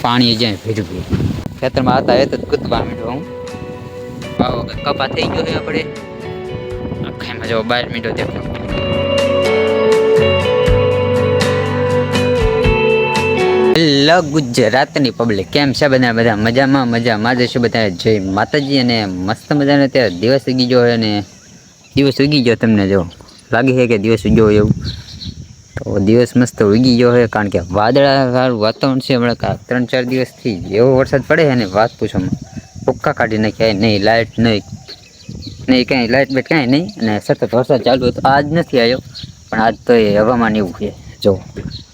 પાણી જ્યાં ભીડું ખેતરમાં હતા એ તો કૂદવા માંડ્યો હું કપા થઈ ગયો છે આપણે આખામાં જો 12 મિનિટો દેખો હેલો ગુજરાતની પબ્લિક કેમ છે બધા મજામાં જશું બધા જય માતાજી અને મસ્ત મજાનો અત્યારે દિવસ ઉગી ગયો અને દિવસ ઉગી ગયો તમને જો લાગે છે કે દિવસ ઉગ્યો એવું તો દિવસ મસ્ત ઉગી ગયો છે કારણ કે વાદળાવાળું વાતાવરણ છે હમણાં 3-4 દિવસથી એવો વરસાદ પડે છે ને વાત પૂછો ભૂક્કા કાઢી નાખ્યા નહીં લાઇટ નહીં કાંઈ લાઇટ બેટ કાંઈ નહીં અને સતત વરસાદ ચાલુ હતો આજ નથી આવ્યો પણ આજ તો એ હવામાન એવું છે જો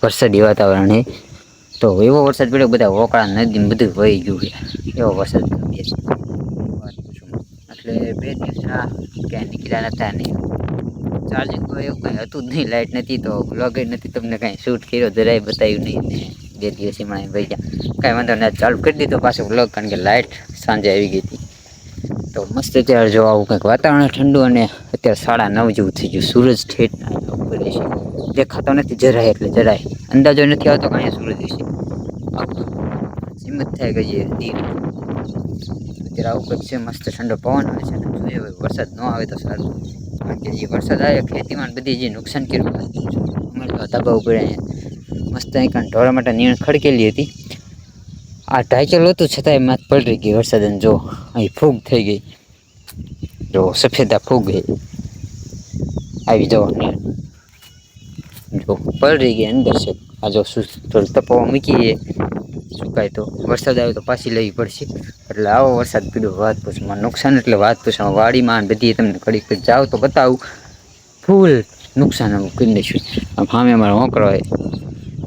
વરસાદી વાતાવરણ છે તો એવો વરસાદ પડ્યો બધા ઓકળા નદી બધું વહી ગયું છે એવો વરસાદ એટલે 2 દિવસના ક્યાંય નીકળ્યા નતા નહીં ચાર્જિંગ તો એવું કાંઈ હતું જ નહીં લાઇટ નથી તો બ્લોગ નથી તમને કાંઈ શૂટ કર્યો જરાય બતાવ્યું નહીં ને 2 દિવસ એમાં ભાઈ ગયા કાંઈ વાંધો નહીં ચાલુ કરી દીધો પાછો બ્લોગ કારણ કે લાઇટ સાંજે આવી ગઈ હતી તો મસ્ત અત્યારે જો આવું કંઈક વાતાવરણ ઠંડુ અને અત્યારે 9:30 જેવું થઈ ગયું સૂરજ ઠેઠ ઉપર છે દેખાતો નથી જરાય એટલે જરાય અંદાજો નથી આવતો કે અહીંયા સૂરજ છે હિંમત થાય ગઈ અત્યારે આવું કંઈક છે મસ્ત ઠંડો પવન આવે છે જોઈએ વરસાદ ન આવે તો સારું કારણ કે જે વરસાદ આવે ખેતીમાં બધી જે નુકસાન કર્યું અમારે તો તબાહ ઉપર અહીંયા મસ્ત અહીં ઢોરા માટે નીણ ખડકેલી હતી આ ઢાંચેલું હતું છતાંય માથ પલળી ગઈ વરસાદ જો અહીં ફૂગ થઈ ગઈ જો સફેદા ફૂગ આવી જવા જો પલળી ગઈ અંદર છે આ જો થોડું તપાવવા મૂકીએ સુકાય તો વરસાદ આવે તો પાછી લેવી પડશે એટલે આવો વરસાદ પીડ્યો વાત પૂછમાં નુકસાન એટલે વાત પૂછમાં વાડીમાં બધી તમને ઘડીક જાઓ તો બતાવું ફૂલ નુકસાન કરી દઈશું આમ સામે અમારો હોંકળો હોય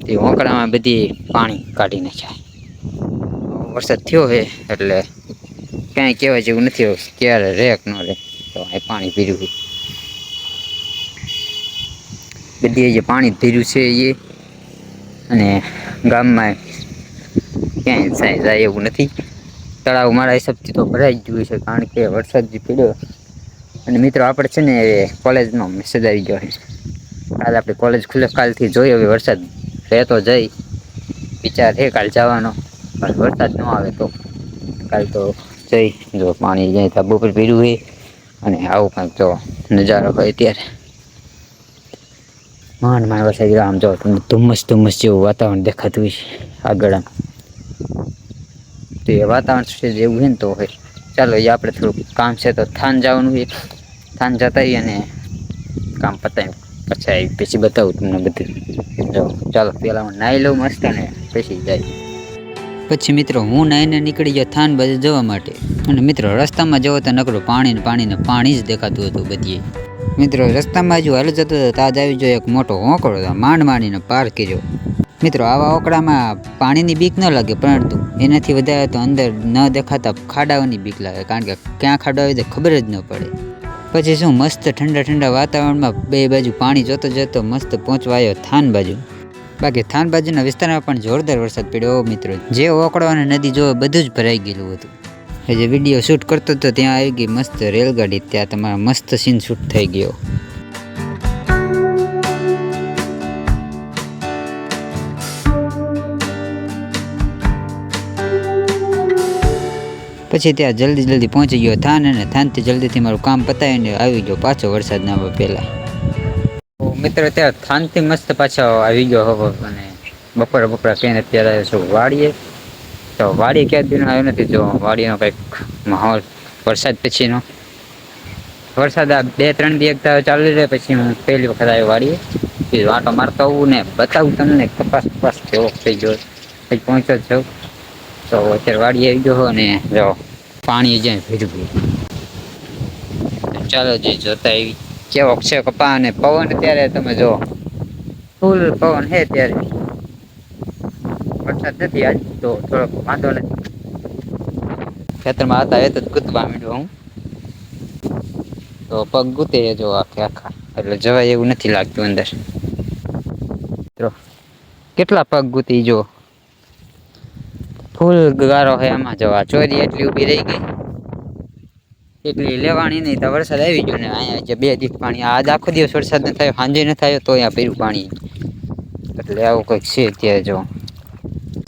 એ હોંકળામાં બધી પાણી કાઢી નાખ્યા વરસાદ થયો છે એટલે કાંઈ કહેવાય જેવું નથી ક્યારે રહે કે ન રહે તો અહીં પાણી પીર્યું બધી જે પાણી પીર્યું છે એ અને ગામમાં ક્યાંય જાય એવું નથી તળાવ મારા હિસાબથી તો ભરાઈ જ ગયું છે કારણ કે વરસાદ જે પીડ્યો અને મિત્રો આપણે છે ને કોલેજનો મેસેજ આવી ગયો છે કાલે આપણે કોલેજ ખુલે કાલથી જોઈએ હવે વરસાદ રહેતો જઈ વિચાર છે કાલ જવાનો પણ વરસાદ ન આવે તો કાલ તો જઈ જો પાણી જાય ધાબા ઉપર પીડ્યું છે અને આવું કંઈક જો નજારો હોય ત્યારે માંડ વરસાદ આમ જો તમને ધુમ્મસ જેવું વાતાવરણ દેખાતું હોય આગળ આમ તો એ વાતાવરણ છે જેવું છે ને તો હોય ચાલો એ આપણે થોડુંક કામ છે તો થાન જવાનું છે થાન જતા અને કામ પતાવી પછી બતાવું તમને બધું જો ચાલો પહેલાં હું નાહી લઉં મસ્ત અને પછી જાય પછી મિત્રો હું નાહીને નીકળી ગયો થાન બાજુ જવા માટે અને મિત્રો રસ્તામાં જવો તો નકરું પાણી જ દેખાતું હતું બધીએ મિત્રો રસ્તામાં હજુ હાલ જતો હતો તાજ આવી ગયો એક મોટો હોંકળો હતો માંડીને પાર કર્યો મિત્રો આવા ઓકળામાં પાણીની બીક ન લાગે પરંતુ એનાથી વધારે તો અંદર ન દેખાતા ખાડાઓની બીક લાગે કારણ કે ક્યાં ખાડો આવે તો ખબર જ ન પડે પછી શું મસ્ત ઠંડા વાતાવરણમાં બે બાજુ પાણી જોતો મસ્ત પહોંચવા આવ્યો થાન બાજુ બાકી થાન બાજુના વિસ્તારમાં પણ જોરદાર વરસાદ પડ્યો મિત્રો જે ઓકળો અને નદી જોવે બધું જ ભરાઈ ગયેલું હતું જે વિડીયો શૂટ કરતો હતો ત્યાં આવી ગઈ મસ્ત રેલગાડી ત્યાં તમારા મસ્ત સીન શૂટ થઈ ગયો પછી ત્યાં જલ્દી પહોંચી ગયો થાન અને થાનથી જલ્દીથી મારું કામ પતાવીને આવી ગયો પાછો વરસાદ ના આવે પહેલાં મિત્રો ત્યાં થાનથી મસ્ત પાછો આવી ગયો હવે અને બપોરા કહીને અત્યારે શું વાડીએ તો વાડી ક્યાં દિન આવ્યો નથી જો વાડીનો કંઈક માહોલ વરસાદ પછીનો વરસાદ આ 2-3 દિવસ ચાલુ રહે પછી હું પહેલી વખત આવ્યો વાડીએ વાંટો મારતો આવું ને બતાવું તમને કપાસ કેવો થઈ ગયો પછી પહોંચ્યો છું તો અત્યારે વાડી આવી ગયો અને જો પાણી જ્યાં ભીડું ચાલો જે જોતા એવી કેવો છે કપા અને પવન અત્યારે તમે જો ફૂલ પવન છે ત્યારે વરસાદ નથી આજ તો થોડોક વાંધો નથી ખેતરમાં હતા એ તો ગૂંથવા માંડ્યો હું તો પગ ગૂંથે જો આખા એટલે જવાય એવું નથી લાગતું અંદર મિત્રો કેટલા પગ ગૂંથી જો ફૂલ ગારો છે એમાં જવા ચોરી એટલી ઊભી રહી ગઈ એટલી લેવાની નહીં તો વરસાદ આવી ગયો ને અહીંયા જે 2 દિવસ પાણી આજ આખો દિવસ વરસાદ ન થયો સાંજે ન થયો તો અહીંયા પીરું પાણી એટલે આવું કંઈક છે અત્યારે જો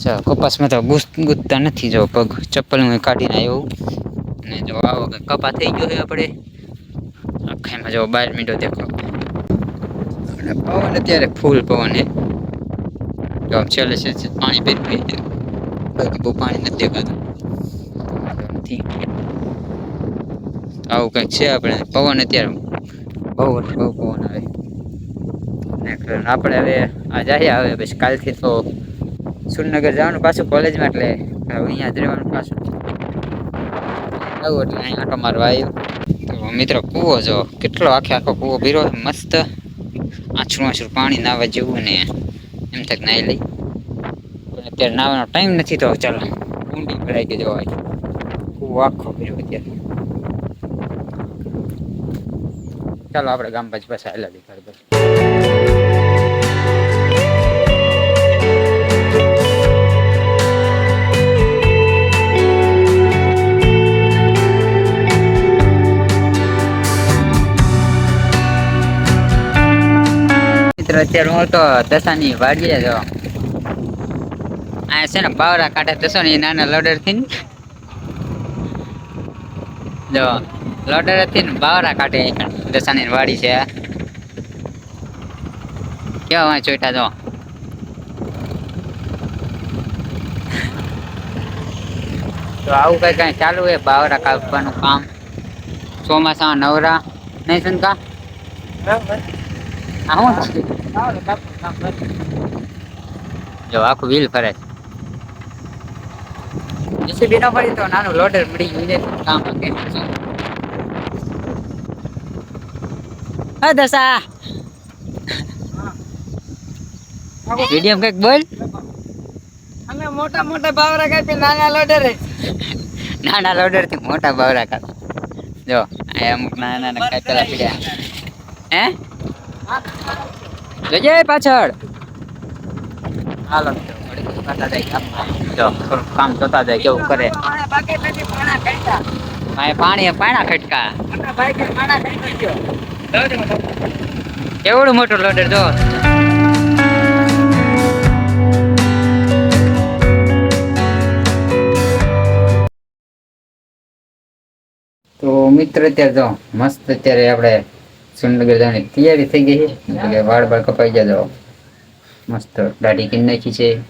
અચ્છા કપાસમાં તો ગુંજતા નથી જો પગ ચપ્પલ હું કાઢીને આવ્યો અને જો આવો કપા થઈ ગયો છે આપણે આખામાં જો 12 મિનિટો દેખો અને પવન અત્યારે ફૂલ પવન હે જો છેલ્લે પાણી પી બાકી બહુ પાણી નથી દેખાતું આવું કંઈક છે આપણે પવન અત્યારે બહુ પવન આવે આપણે હવે આ જઈએ હવે પછી કાલથી તો સુરનગર જવાનું પાછું કોલેજમાં એટલે અહીંયા જ રહેવાનું પાછું આવું એટલે અહીંયા આટો મારવા આવ્યો તો મિત્રો કૂવો જો કેટલો આખો કૂવો ભીરો મસ્ત આછું પાણી નાવા જેવું ને એમ તક નાહી લઈ પણ અત્યારે નાવાનો ટાઈમ નથી તો ચાલો ઊંડી ભરાઈ ગઈ જવાય કૂવો આખો ભીરો અત્યારે ચાલો આપણે ગામ પછી પાછા હેલા ઘર પર અત્યારે હું તો દસાની વાડીએ જો આ છે ને બાવરા કાંઠે દસો ને નાના લોડર થી જો લોડર થી ને બાવરા કાંઠે દસાની વાડી છે કેવા વાંચ ચોટા જો તો આવું કઈ ચાલુ હે બાવરા કાપવાનું કામ ચોમાસા નવરા નહીં શંકા જો આખું વ્હીલ ફરે જેસીબી ન પડી તો નાનું લોડર મળી ગયું કામ હા દસા વિડીયો કઈક બોલ અમે મોટા મોટા બાવરા કાપી નાના લોડર થી મોટા બાવરા કાપી જો આ અમુક નાના કાપેલા પડ્યા હે જજે પાછળ હાલો જો કામ જોતા જાય કેવું કરે પાણી ખટકા એવડું મોટું લોડર જો તો મિત્ર અત્યારે જો મસ્ત અત્યારે આપણે સુરનગર જવાની તૈયારી થઈ ગઈ છે વાળ કપાઈ ગયા જો મસ્ત દાઢી કરી નાખી છે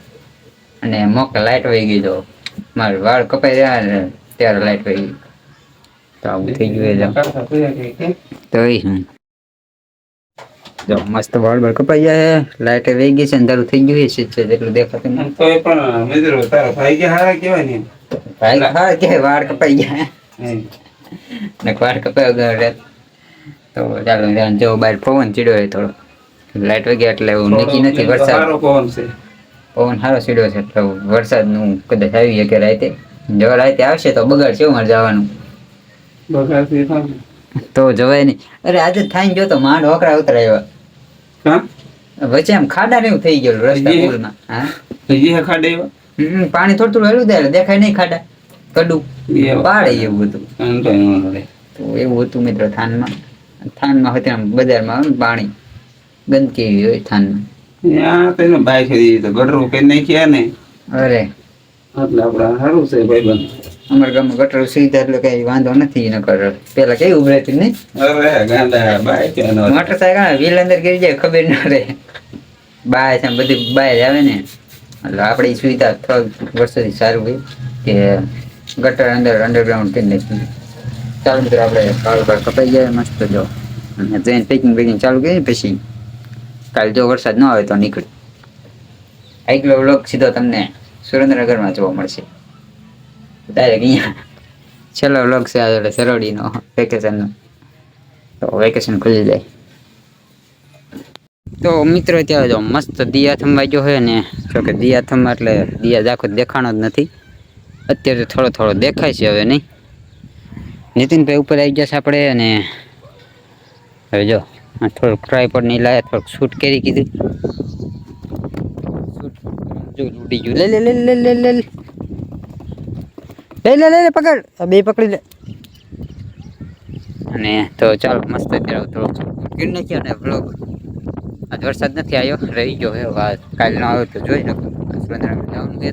અને મોક લાઈટ વહી ગઈ તો મારે વાળ કપાઈ રહ્યા ને ત્યારે લાઈટ વહી ગઈ તો આવું થઈ ગયું તો જો મસ્ત વાળ કપાઈ ગયા લાઈટ વહી ગઈ છે અંધારું થઈ ગયું છે જેટલું દેખાતું નહીં તો એ પણ મિત્રો તારા ભાઈ કે હારા કેવાય ને ભાઈ હા કે વાળ કપાઈ ગયા ને વાળ કપાઈ ગયા તો ચાલો જો બહાર પવન ચીડ્યો હોય થોડો લાઈટ વગેરે એટલે એવું નક્કી નથી વરસાદ પવન સારો ચીડ્યો છે એટલે વરસાદનું કદાચ આવી શકે રાતે જો રાતે આવશે તો બગાડ છે મારે જવાનું તો જવાય નહીં અરે આજે થાઈને જો તો માંડ વકરા ઉતરાવ્યા વચ્ચે એમ ખાડા ને એવું થઈ ગયેલું રસ્તા પુલમાં હા પાણી થોડું હેલું દે દેખાય નહીં ખાડા કડું પાડે એવું હતું તો એવું હતું મિત્રો થાનમાં હતી આમ બજારમાં પાણી ગંદકી એવી હોય થાનમાં બાઈક ગટરો કઈ નાખ્યા ને અરે એટલે આપડા સારું છે ભાઈ અમારા ગામમાં ગટર સુવિધા એટલે કઈ વાંધો નથી નકર પેલા કઈ ઉભી રહેતી નહીં અરે ગાંડા બાઈક મોટરસાયકલ વ્હીલ અંદર ગીરી જાય ખબર ન રહે બાય છે બધી બહાર આવે ને એટલે આપણી સુવિધા થોડા વર્ષોથી સારું હોય કે ગટર અંદર અંડરગ્રાઉન્ડ કરી નાખી ચાલો મિત્રો આપણે કાળ કપાઈ જાય મસ્ત જો અને જઈને પેકિંગ ચાલુ કરી પછી કાલે જો વરસાદ ન આવે તો નીકળી આગલો વ્લોગ સીધો તમને સુરેન્દ્રનગરમાં જોવા મળશે ડાયરેક્ટ અહીંયા છેલ્લો વ્લોગ છે આ સરોડીનો વેકેશનનો તો વેકેશન ખુલી જાય તો મિત્રો ત્યાં જો મસ્ત દિયા થંભાઈ ગયો હોય ને જોકે દિયા થંભા એટલે દિયા આખો દેખાણો જ નથી અત્યારે થોડો દેખાય છે હવે નહીં નીતિનભાઈ ઉપર આવી ગયા છે આપણે અને હવે જો થોડુંક ટ્રાયપોડ નહીં લાયા થોડુંક શૂટ કરી કીધું શૂટ જો ઉડી ગયું લે પકડ બે પકડી લે અને તો ચાલો મસ્ત અત્યારે થોડુંક કરી નાખ્યો ને વ્લોગ આજ વરસાદ નથી આવ્યો, રહી ગયો હે. કાલે ન આવ્યો તો જોઈ લો. સુરેન્દ્રનગર જવાનું છે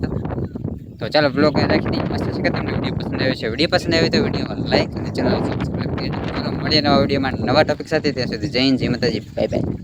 તો ચાલો બ્લોગ રાખી દઈએ. મસ્ત છે કે તમને વિડીયો પસંદ આવ્યો છે? વિડીયો પસંદ આવ્યો તો વિડીયોમાં લાઈક અને ચેનલ સબસ્ક્રાઈબ કરી દો. ચાલો મળીએ નવા વિડીયોમાં નવા ટોપિક સાથે. ત્યાં સુધી જય હિન્દ, જય માતાજી, બાય બાય.